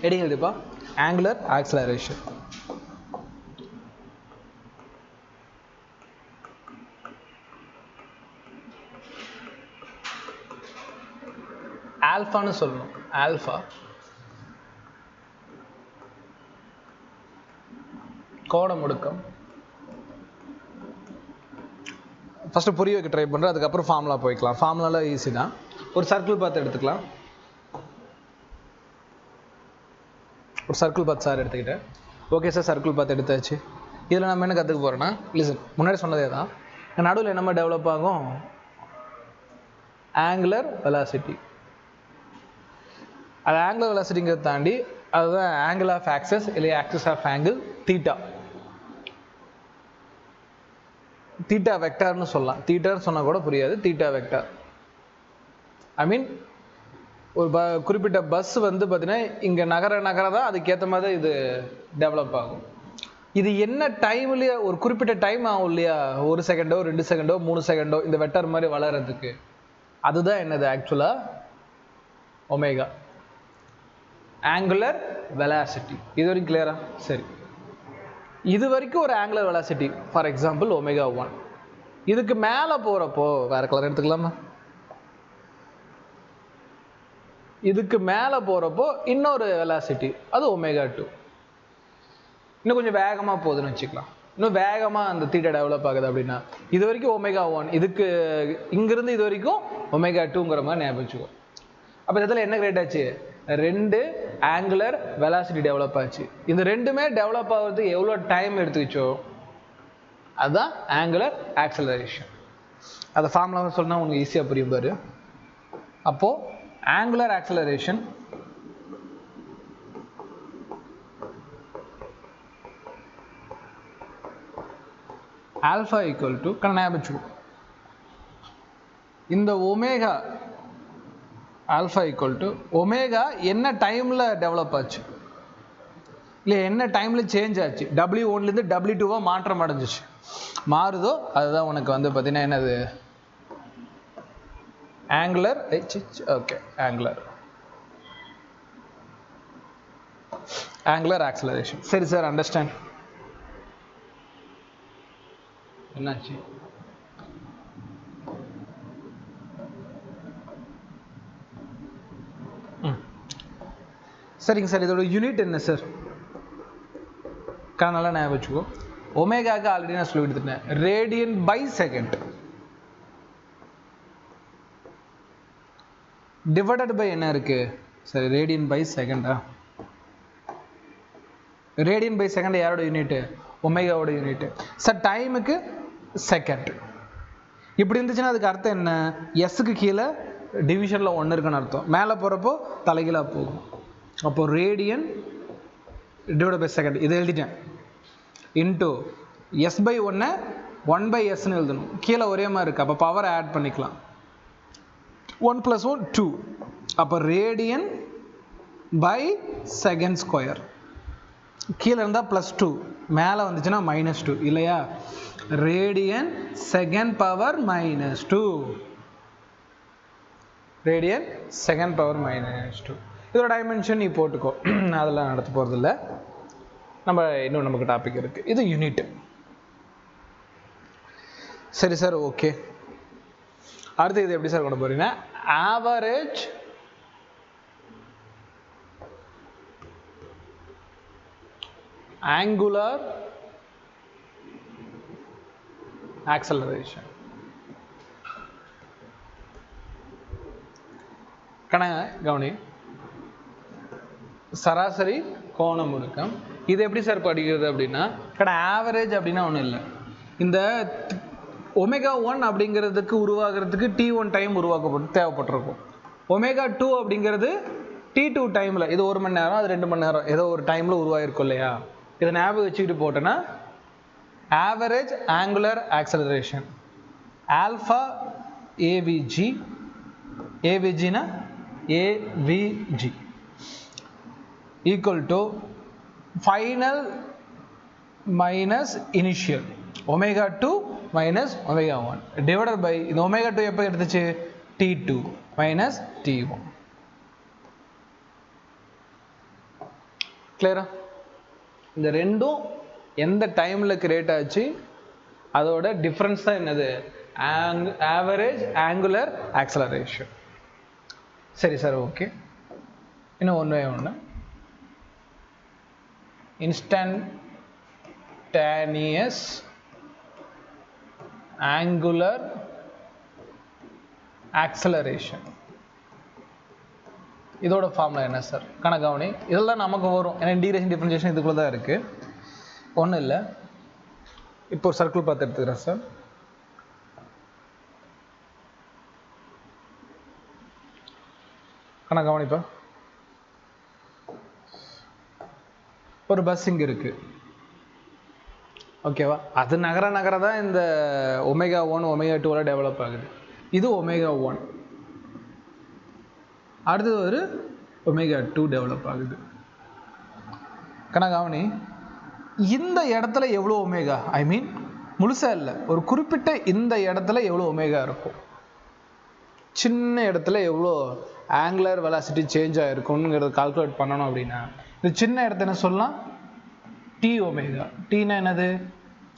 Heading எழுதிப்பா, angular acceleration. ஆல்ஃபான்னு சொல்லணும். ஆல்ஃபா கோண முடுக்கம். ஃபஸ்ட்டு புரிய வைக்க ட்ரை பண்ணுறேன், அதுக்கப்புறம் ஃபார்முலா போய்க்கலாம். ஃபார்முலாலாம் ஈஸி தான். ஒரு சர்க்கிள் பார்த்து எடுத்துக்கலாம். ஒரு சர்க்கிள் பார்த்து சார் எடுத்துக்கிட்டேன். ஓகே சார், சர்க்கிள் பார்த்து எடுத்தாச்சு. இதில் நம்ம என்ன கற்றுக்க போகிறோன்னா, லிசன், முன்னாடி சொன்னதே தான். நடுவில் என்னமா டெவலப் ஆகும்? Angular velocity. அது ஆங்குலர் வெலாசிட்டிங்கிறத தாண்டி அதுதான் ஆங்கிள் ஆஃப் ஆக்சஸ் இல்லை axis of angle theta. Theta வெக்டார்னு சொல்லலாம். தீட்டான்னு சொன்னால் கூட புரியாது. தீட்டா வெக்டார் ஐ மீன் ஒரு குறிப்பிட்ட பஸ் வந்து பார்த்தீங்கன்னா இங்கே நகர தான் அதுக்கேற்ற மாதிரி இது டெவலப் ஆகும். இது என்ன டைம்லேயே ஒரு குறிப்பிட்ட டைம் ஆகும் இல்லையா? 1 செகண்டோ 2 செகண்டோ 3 செகண்டோ இந்த வெக்டார் மாதிரி வளர்கிறதுக்கு. அதுதான் என்னது ஆக்சுவலாக ஒமேகா, ஆங்குலர் வெலாசிட்டி. இது வரைக்கும் கிளியரா? சரி, இது வரைக்கும் ஒரு angular velocity, for example omega 1. இதுக்கு மேலே போகிறப்போ வேறு கலர் எடுத்துக்கலாமா? இதுக்கு மேலே போகிறப்போ இன்னொரு வெலாசிட்டி, அது ஒமேகா 2. இன்னும் கொஞ்சம் வேகமாக போகுதுன்னு வச்சுக்கலாம். இன்னும் வேகமாக அந்த தீட்டா டெவலப் ஆகுது அப்படின்னா இது வரைக்கும் ஒமேகா 1, இதுக்கு இங்கிருந்து இது வரைக்கும் ஒமேகா 2ங்கிற மாதிரி ஞாபகம் வச்சுக்கோ. அப்போ இதில் என்ன கிரியேட் ஆச்சு? 2 ஆங்குலர் வெலாசிட்டி டெவலப் ஆச்சு. இந்த ரெண்டுமே டெவலப் ஆகிறதுக்கு எவ்வளோ டைம் எடுத்துக்கிச்சோ அதுதான் ஆங்குலர் ஆக்சலரேஷன். அதை ஃபார்முலா சொன்னால் உங்களுக்கு ஈஸியாக புரியும் பாரு. அப்போது angular acceleration alpha equal to ஞாபகம் வச்சுக்கோ, இந்த omega alpha equal to omega என்ன டைமில் டெவலப் ஆச்சு இல்லை என்ன டைமில் சேஞ்ச் ஆச்சு, W1லேருந்து W2 மாற்றம் அடைஞ்சிச்சு, மாறுதோ அதுதான் உனக்கு வந்து பார்த்தீங்கன்னா என்னது ஆங்குலர். Okay, angular acceleration. சரி சார், அண்டர்ஸ்டாண்ட். என்னாச்சு? சரிங்க சார், இதோட யூனிட் என்ன சார்? நல்லா ஞாபகம் வச்சுக்கோ. ஒமேகாக்கு ஆல்ரெடி நான் சொல்லி கொடுத்துட்டேன், radian by second divided by என்ன இருக்கு? சரி, ரேடியன் பை செகண்டா? ரேடியன் பை செகண்ட் யாரோட யூனிட்? ஒமேகாவோட யூனிட். சார் டைமுக்கு செகண்ட். இப்படி இருந்துச்சுன்னா அதுக்கு அர்த்தம் என்ன? எஸ்ஸுக்கு கீழே டிவிஷனில் 1 இருக்குன்னு அர்த்தம். மேலே போகிறப்போ தலைகீழாக போகும். அப்போது ரேடியன் டிவைட் பை செகண்ட் இதை எழுதிட்டேன். இன்ட்டு எஸ் பை 1 1/s எழுதணும். கீழே ஒரே மாதிரி இருக்குது, அப்போ பவரை ஆட் பண்ணிக்கலாம். 1 + 1 2. அப்போ ரேடியன் பை செகண்ட் ஸ்கொயர். கீழே இருந்தால் +2, மேலே வந்துச்சுன்னா -2 இல்லையா? Radian second power -2. Radian second power -2. இதோட டைமென்ஷன் நீ போட்டுக்கோ, அதெல்லாம் நடத்த போகிறது இல்லை. இன்னும் நமக்கு டாபிக் இருக்குது. இது யூனிட். சரி சார், ஓகே. அடுத்து இது எப்படி சார் கொண்டு போறீங்க? Average angular acceleration. கவனி, சராசரி கோண முடுக்கம். இது எப்படி சார் படிக்கிறது அப்படின்னா, ஆவரேஜ் அப்படின்னா ஒன்றும் இல்லை. இந்த ஒமேகா 1 அப்படிங்கிறதுக்கு உருவாகிறதுக்கு T1 டைம் தேவைப்பட்டிருக்கும். ஒமேகா 2 அப்படிங்கிறது T2 டைமில், இது 1 மணி நேரம், அது 2 மணி நேரம், ஏதோ ஒரு டைமில் உருவாகிருக்கும் இல்லையா? இதை ஞாபகம் வச்சுக்கிட்டு போட்டோன்னா average angular acceleration alpha AVG, ஏவிஜினா AVG equal to final minus initial omega 2 minus omega 1 divided by இந்த ஒமேகா 2 எப்போ எடுத்துச்சு? T2 minus T1. கிளியரா? இந்த ரெண்டும் எந்த டைமில் கிரியேட் ஆச்சு அதோட டிஃப்ரென்ஸ் தான் என்னது? Average angular acceleration. சரி சார், ஓகே. இன்னும் ஒன்று இன்ஸ்டன்டேனியஸ் ஆங்குலர் ஆக்சலரேஷன். இதோட ஃபார்முலா என்ன சார்? கணக்கவனி. இதெல்லாம் நமக்கு வரும், ஏன்னா இன்டிகிரேஷன் டிஃபரன்ஷியேஷன் இதுக்குள்ள தான் இருக்கு. ஒன்றும் இல்லை, இப்போ ஒரு சர்க்கிள் பார்த்து எடுத்துக்கிறேன் சார். கணக்கவனிப்பா, ஒரு பஸ் இங்கே இருக்கு, ஓகேவா? அது நகர தான் இந்த ஒமேகா 1 ஒமேகா 2 டெவலப் ஆகுது. இது ஒமேகா 1, அடுத்தது ஒரு ஒமேகா 2 டெவலப் ஆகுது. கணக்காவணி, இந்த இடத்துல எவ்வளோ ஒமேகா, ஐ மீன் முழுசா இல்லை, ஒரு குறிப்பிட்ட இந்த இடத்துல எவ்வளோ ஒமேகா இருக்கும், சின்ன இடத்துல எவ்வளோ ஆங்குலர் வெலாசிட்டி சேஞ்ச் ஆகிருக்குங்கிறத கால்குலேட் பண்ணணும். அப்படின்னா இந்த சின்ன இடத்த என்ன சொல்லலாம்? D omega. டீனா என்னது?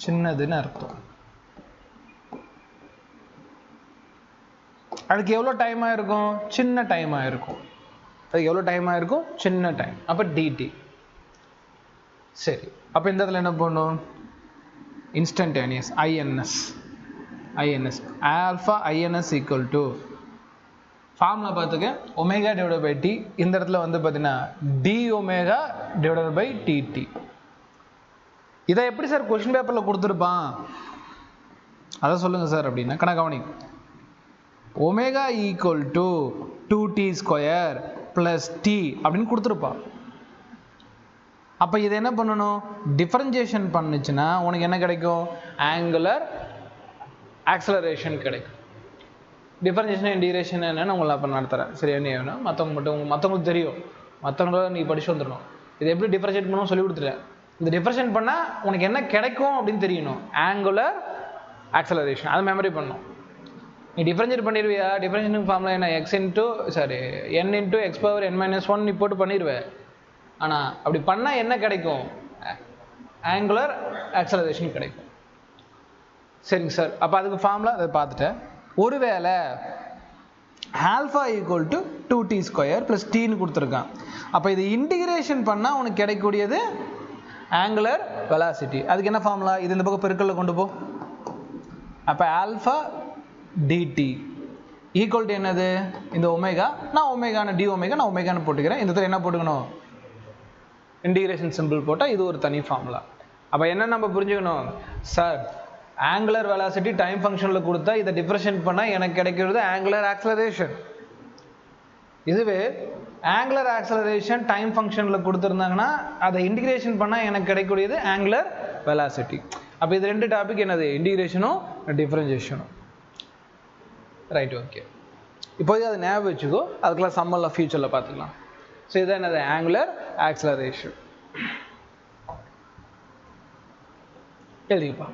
சின்னதுன்னு அர்த்தம். அதுக்கு எவ்வளோ டைம் ஆயிருக்கும்? சின்ன டைம் ஆயிருக்கும். அதுக்கு எவ்வளோ டைம் ஆயிருக்கும்? சின்ன டைம். அப்போ டிடி. சரி, அப்போ இந்த இடத்துல என்ன பண்ணும்? Instantaneous INS alpha INS equal to formula பார்த்துக்க, ஒமேகா டிவைட் பை டி. இந்த இடத்துல வந்து பார்த்தீங்கன்னா D omega divide by D T. இதை எப்படி சார் கொஸ்டின் பேப்பரில் கொடுத்துருப்பான்? அதை சொல்லுங்கள் சார் அப்படின்னா, கணக்கவனி, omega equal to 2t² plus T அப்படின்னு கொடுத்துருப்பான். அப்போ இதை என்ன பண்ணணும்? டிஃபரன்சியேஷன் பண்ணுச்சுன்னா உனக்கு என்ன கிடைக்கும்? ஆங்குலர் ஆக்சலரேஷன் கிடைக்கும். டிஃபரன்சியேஷன் இன்டிகிரேஷன் என்னன்னு உங்களை அப்போ நடத்துகிறேன். சரியா? நீ வேணும் மற்றவங்களுக்கு தெரியும், மற்றவங்கள நீ படிச்சு வந்துடணும். இதை எப்படி டிஃபரன்ஷியேட் பண்ணணும் சொல்லி கொடுத்துட்டேன். இந்த டிஃபரன்ஷியேட் பண்ணால் உனக்கு என்ன கிடைக்கும் அப்படின்னு தெரியணும். ஆங்குலர் ஆக்சலரேஷன், அதை மெமரி பண்ணணும். நீ டிஃபரன்ஷியேட் பண்ணிடுவியா? டிஃபரன்ஷியேஷன் ஃபார்முலா என்ன? n இன்ட்டு x⁻n−1 நீ போட்டு பண்ணிடுவேன். ஆனால் அப்படி பண்ணால் என்ன கிடைக்கும்? ஆங்குலர் ஆக்சலரேஷன் கிடைக்கும். சரிங்க சார், அப்போ அதுக்கு ஃபார்முலா அதை பார்த்துட்டேன். ஒருவேளை alpha equal to 2t² plus டீன்னு கொடுத்துருக்கான். அப்போ இது இன்டிகிரேஷன் பண்ணால் உனக்கு கிடைக்கக்கூடியது ஆங்குலர் வெலாசிட்டி. அதுக்கு என்ன ஃபார்முலா? இது இந்த பக்கம் பெருக்கல்ல கொண்டு போ. அப்போ ஆல்ஃபா டிடி ஈக்குவல் டு என்னது? இந்த ஒமேகா, நான் ஒமேகான டி ஒமேகா, நான் ஒமேகான்னு போட்டுக்கிறேன். இந்த இடத்துல என்ன போட்டுக்கணும்? இன்டிகிரேஷன் சிம்பிள் போட்டால் இது ஒரு தனி ஃபார்முலா. அப்போ என்ன நம்ம புரிஞ்சுக்கணும் சார்? ஆங்குலர் வெலாசிட்டி டைம் ஃபங்க்ஷனில் கொடுத்தா இதை டிஃபரன்ஷியேட் பண்ணால் எனக்கு கிடைக்கிறது ஆங்குலர் ஆக்சலரேஷன். இதுவே ஆங்குலர் ஆக்சலரேஷன் டைம் ஃபங்க்ஷனில் கொடுத்துருந்தாங்கன்னா அதை இன்டிகிரேஷன் பண்ணால் எனக்கு கிடைக்கக்கூடியது ஆங்குலர் வெலாசிட்டி. அப்போ இது ரெண்டு டாபிக் என்னது? இன்டிகிரேஷனும் டிஃபரன்ஷியேஷனும். Right, okay. இப்போதைக்கு அதை ஞாபகம் வச்சுக்கோ, அதுக்கெல்லாம் சம்மரில் ஃபியூச்சரில் பார்த்துக்கலாம். ஸோ இதான் என்னது? Angular acceleration. எழுதிப்பா.